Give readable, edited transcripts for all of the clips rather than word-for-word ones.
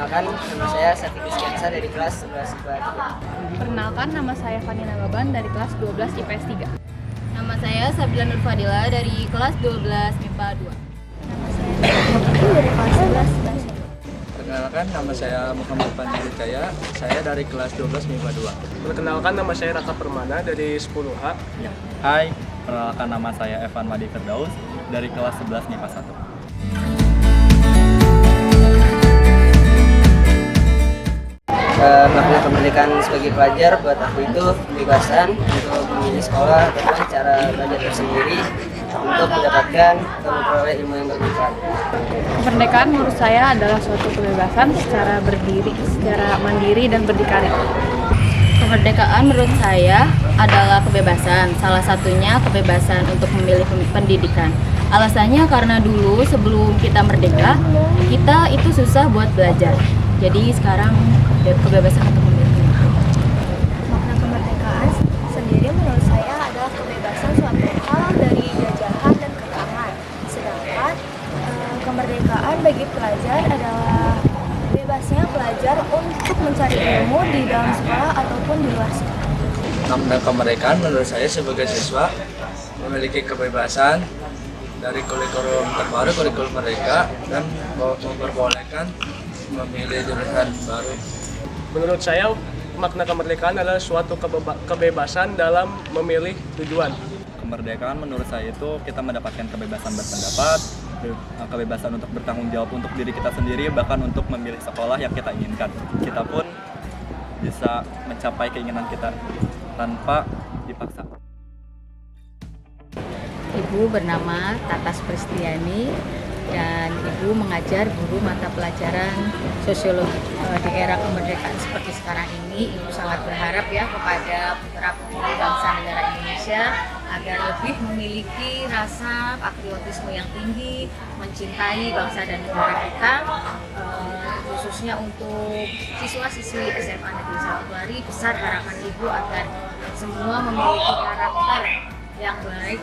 Perkenalkan, nama saya Safikus Kiansa dari kelas 11 IPA 3. Perkenalkan, nama saya Fani Nagaban dari kelas 12 IPS 3. Nama saya Sabila Nur Fadila dari kelas 12 IPA 2. Nama saya dari kelas 11 IPS 1. Perkenalkan, nama saya Muhammad Fandi Wijaya, saya dari kelas 12 MIPA 2. Perkenalkan, nama saya Raka Permana dari 10H. Hai, perkenalkan nama saya Evan Madi Firdaus dari kelas 11 MIPA 1. Makna kemerdekaan sebagai pelajar buat aku itu kebebasan untuk memilih sekolah dengan cara belajar tersendiri untuk mendapatkan atau memperoleh ilmu yang bermanfaat. Kemerdekaan menurut saya adalah suatu kebebasan secara berdiri, secara mandiri dan berdikari. Kemerdekaan menurut saya adalah kebebasan, salah satunya kebebasan untuk memilih pendidikan. Alasannya karena dulu sebelum kita merdeka, kita itu susah buat belajar. Jadi sekarang kebebasan untuk memilih. Makna kemerdekaan sendiri menurut saya adalah kebebasan suatu hal dari jajahan dan kekangan. Sedangkan kemerdekaan bagi pelajar adalah bebasnya pelajar untuk mencari ilmu di dalam sekolah ataupun di luar sekolah. Makna kemerdekaan menurut saya sebagai siswa memiliki kebebasan dari kurikulum terbaru, kurikulum mereka, dan memperbolehkan memilih jurusan baru. Menurut saya, makna kemerdekaan adalah suatu kebebasan dalam memilih tujuan. Kemerdekaan menurut saya itu kita mendapatkan kebebasan berpendapat, kebebasan untuk bertanggung jawab untuk diri kita sendiri, bahkan untuk memilih sekolah yang kita inginkan. Kita pun bisa mencapai keinginan kita tanpa dipaksa. Ibu bernama Tatas Pristiani dan Ibu mengajar guru mata pelajaran sosiologi. Di era kemerdekaan seperti sekarang ini, Ibu sangat berharap ya kepada putra-putri bangsa negara Indonesia agar lebih memiliki rasa patriotisme yang tinggi, mencintai bangsa dan negara kita, khususnya untuk siswa-siswi SMA Negeri 1 Kelari. Besar harapan Ibu agar semua memiliki karakter yang baik,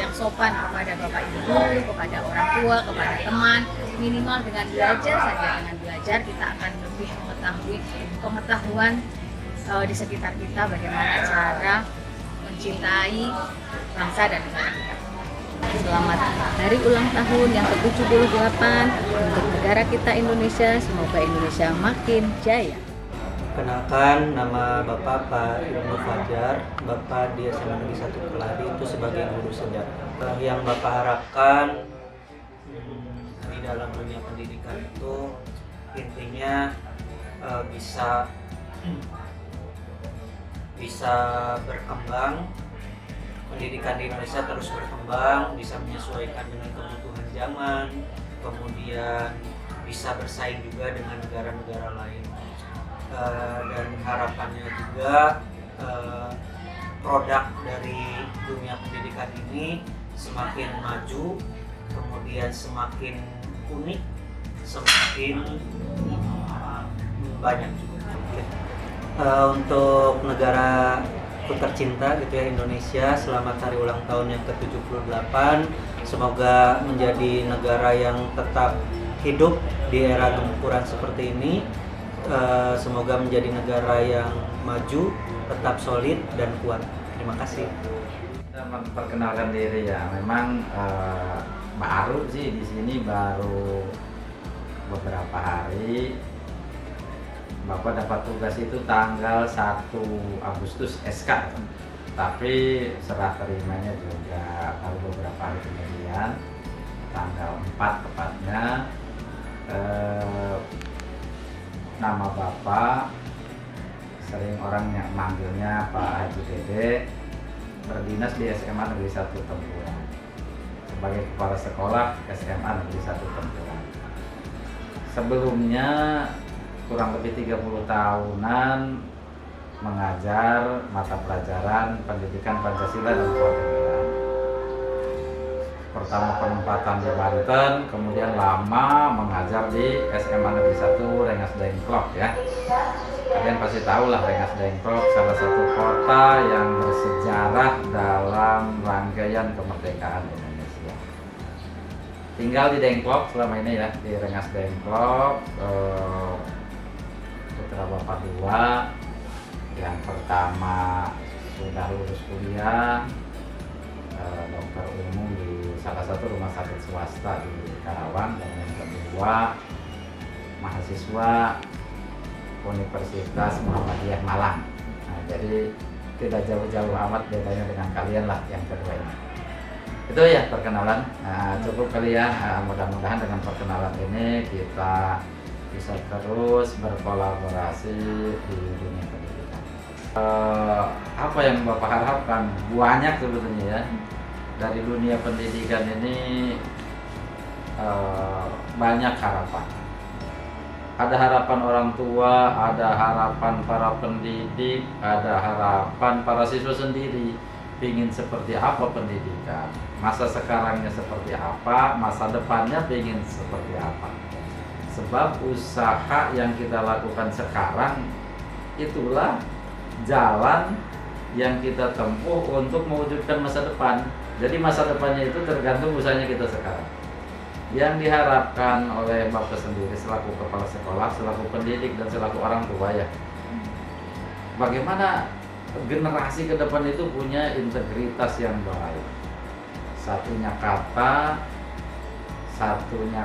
yang sopan kepada Bapak Ibu, kepada orang tua, kepada teman. Minimal dengan belajar saja, dengan belajar kita akan lebih mengetahui pengetahuan di sekitar kita, bagaimana cara mencintai bangsa dan negara kita. Selamat hari ulang tahun yang ke-78 untuk negara kita Indonesia. Semoga Indonesia makin jaya. Kenalkan, nama Bapak Pak Ibnu Fajar, Bapak di SMA Negeri 1 Kelari itu sebagai guru sejarah. Yang Bapak harapkan di dalam dunia pendidikan itu intinya bisa berkembang, pendidikan di Indonesia terus berkembang, bisa menyesuaikan dengan kebutuhan zaman, kemudian bisa bersaing juga dengan negara-negara lain. Dan harapannya juga produk dari dunia pendidikan ini semakin maju, kemudian semakin unik, semakin banyak juga. Untuk negara tercinta gitu ya, Indonesia, selamat hari ulang tahun yang ke-78. Semoga menjadi negara yang tetap hidup di era gempuran seperti ini. Semoga menjadi negara yang maju, tetap solid dan kuat. Terima kasih. Memperkenalkan diri ya, memang baru sih di sini, baru beberapa hari. Bapak dapat tugas itu tanggal 1 Agustus SK, tapi serah terimanya juga baru beberapa hari kemudian, tanggal 4 tepatnya. Nama Bapak sering orang yang manggilnya Pak Haji Dede, berdinas di SMA Negeri 1 Tempuran sebagai kepala sekolah SMA Negeri 1 Tempuran. Sebelumnya kurang lebih 30 tahunan mengajar mata pelajaran pendidikan Pancasila dan Kewarganegaraan. Pertama penempatan di Banten, kemudian lama mengajar di SMA Negeri 1 Rengas Dengklok ya. Kalian pasti tahu lah Rengas Dengklok, salah satu kota yang bersejarah dalam rangkaian kemerdekaan Indonesia. Tinggal di Dengklok selama ini ya, di Rengas Dengklok. putra bapak dua. Yang pertama sudah lulus kuliah dokter umum di salah satu rumah sakit swasta di Karawang, dan yang kedua mahasiswa Universitas Muhammadiyah Malang. Nah, jadi tidak jauh-jauh amat bedanya dengan kalian lah yang kedua ini. Itu ya perkenalan. Nah, cukup kali ya. Mudah-mudahan dengan perkenalan ini kita bisa terus berkolaborasi di dunia pendidikan. Apa yang Bapak harapkan? Banyak sebetulnya ya. Dari dunia pendidikan ini banyak harapan. Ada harapan orang tua, ada harapan para pendidik, ada harapan para siswa sendiri. Pingin seperti apa pendidikan, masa sekarangnya seperti apa, masa depannya pingin seperti apa. Sebab usaha yang kita lakukan sekarang itulah jalan yang kita tempuh untuk mewujudkan masa depan. Jadi masa depannya itu tergantung usahanya kita sekarang. Yang diharapkan oleh Bapak sendiri selaku kepala sekolah, selaku pendidik, dan selaku orang tua ya, bagaimana generasi ke depan itu punya integritas yang baik. Satunya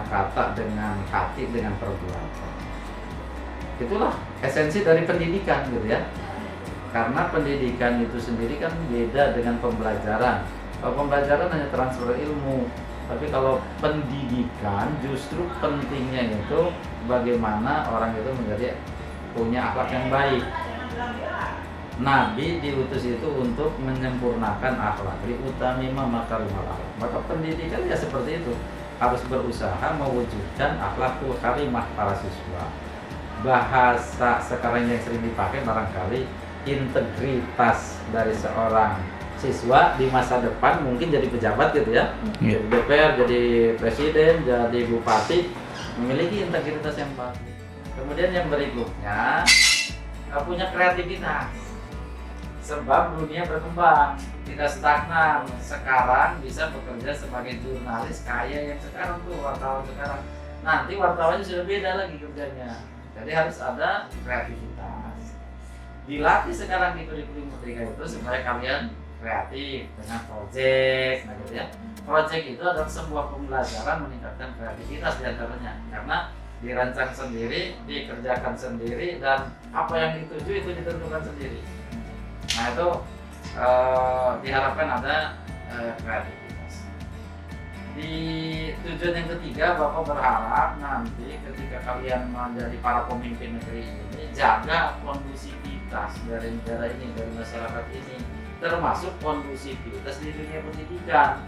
kata dengan hati, dengan perbuatan. Itulah esensi dari pendidikan gitu ya. Karena pendidikan itu sendiri kan beda dengan pembelajaran. Kalau pembelajaran hanya transfer ilmu, tapi kalau pendidikan justru pentingnya itu bagaimana orang itu menjadi punya akhlak yang baik. Nabi diutus itu untuk menyempurnakan akhlak, liutamima makarimul akhlak. Maka pendidikan ya seperti itu, harus berusaha mewujudkan akhlakul karimah para siswa. Bahasa sekarang yang sering dipakai barangkali integritas dari seorang siswa di masa depan mungkin jadi pejabat gitu ya, jadi DPR, jadi presiden, jadi bupati, memiliki integritas yang bagus. Kemudian yang berikutnya punya kreativitas, sebab dunia berkembang, tidak stagnan. Sekarang bisa bekerja sebagai jurnalis kaya yang sekarang tuh, wartawan sekarang. Nanti wartawannya sudah beda lagi kerjanya, jadi harus ada kreativitas. Dilatih sekarang di kurikulum Merdeka itu supaya kalian kreatif dengan project, nah gitu ya. Project itu adalah sebuah pembelajaran meningkatkan kreativitas diantaranya, karena dirancang sendiri, dikerjakan sendiri, dan apa yang dituju itu ditentukan sendiri. Nah itu diharapkan ada kreativitas. Di tujuan yang ketiga, Bapak berharap nanti ketika kalian menjadi para pemimpin negeri ini, jaga kondusivitas dari negara ini, dari masyarakat ini, termasuk kondusivitas di dunia pendidikan.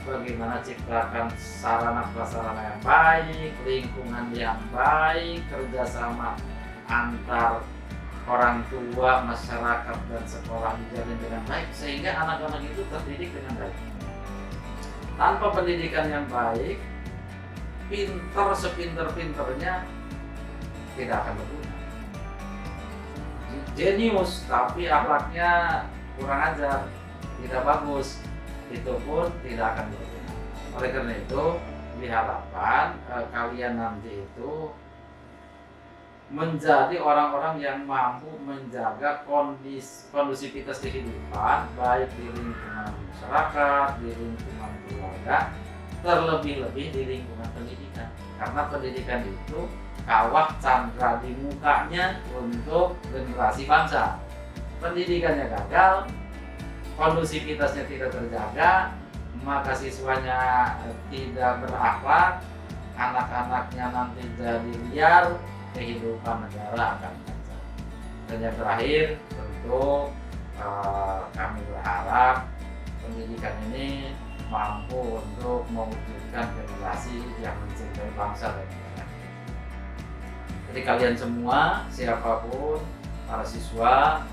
Bagaimana ciptakan sarana prasarana yang baik, lingkungan yang baik, kerjasama antar orang tua, masyarakat, dan sekolah dijalin dengan baik, sehingga anak-anak itu terdidik dengan baik. Tanpa pendidikan yang baik, pinter sepinter-pinternya tidak akan berguna. Jenius tapi akhlaknya kurang ajar, tidak bagus, itu pun tidak akan berguna. Oleh karena itu diharapkan kalian nanti itu menjadi orang-orang yang mampu menjaga kondusivitas kehidupan, baik di lingkungan masyarakat, di lingkungan keluarga, terlebih-lebih di lingkungan pendidikan. Karena pendidikan itu kawah candra di mukanya untuk generasi bangsa. Pendidikannya gagal, kondusivitasnya tidak terjaga, maka siswanya tidak berakhlak, anak-anaknya nanti jadi liar, kehidupan negara akan kacau. Dan yang terakhir tentu kami berharap pendidikan ini mampu untuk mewujudkan generasi yang mencintai bangsa dan negara. Jadi kalian semua, siapapun, para siswa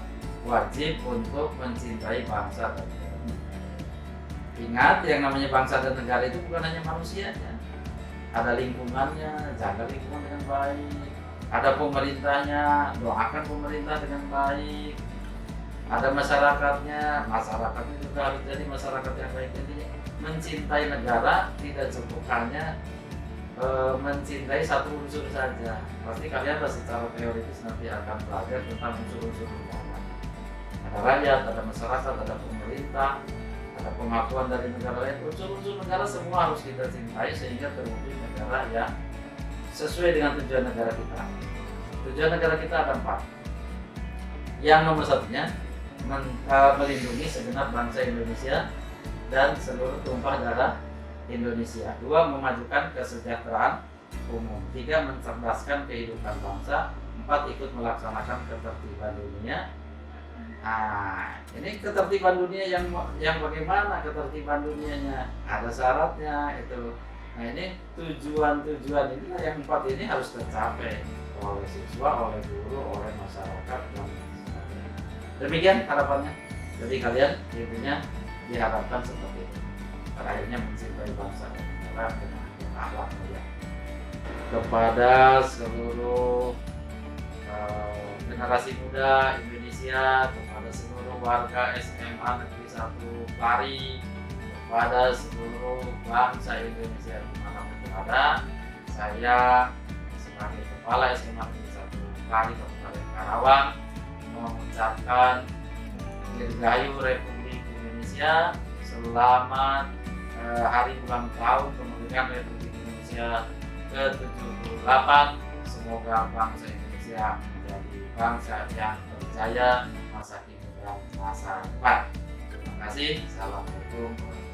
wajib untuk mencintai bangsa dan negara. Ingat, yang namanya bangsa dan negara itu bukan hanya manusianya, ada lingkungannya, jaga lingkungan dengan baik. Ada pemerintahnya, doakan pemerintah dengan baik. Ada masyarakatnya, masyarakatnya juga harus jadi masyarakat yang baik. Jadi mencintai negara tidak cukup hanya mencintai satu unsur saja. Pasti kalian secara teoritis nanti akan belajar tentang unsur-unsur negara. Ada rakyat, ada masyarakat, ada pemerintah, ada pengakuan dari negara lain. Unsur-unsur negara semua harus kita cintai sehingga terwujud negara yang sesuai dengan tujuan negara kita. Tujuan negara kita ada 4. Yang nomor satunya melindungi segenap bangsa Indonesia dan seluruh tumpah darah Indonesia. 2. Memajukan kesejahteraan umum. 3. Mencerdaskan kehidupan bangsa. 4. Ikut melaksanakan ketertiban dunia. Nah, ini ketertiban dunia yang bagaimana ketertiban dunianya? Ada syaratnya itu. Nah, ini tujuan-tujuan inilah yang 4 ini harus tercapai oleh siswa, oleh guru, oleh masyarakat dan sebagainya. Demikian harapannya. Jadi kalian intinya diharapkan seperti itu. Terakhirnya mencintai bangsa dan negara dengan akhlak mulia. Kepada seluruh generasi muda Indonesia, kepada seluruh warga SMA Negeri 1 Pari, kepada seluruh bangsa Indonesia dimanapun berada, saya sebagai Kepala SMA Negeri 1 Pari Kabupaten Karawang mengucapkan Dirgahayu Republik Indonesia, selamat hari ulang tahun kemerdekaan Republik Indonesia ke-78. Semoga bangsa Indonesia menjadi bangsa yang berjaya masa kini dan masa depan. Terima kasih. Assalamualaikum warahmatullahi wabarakatuh.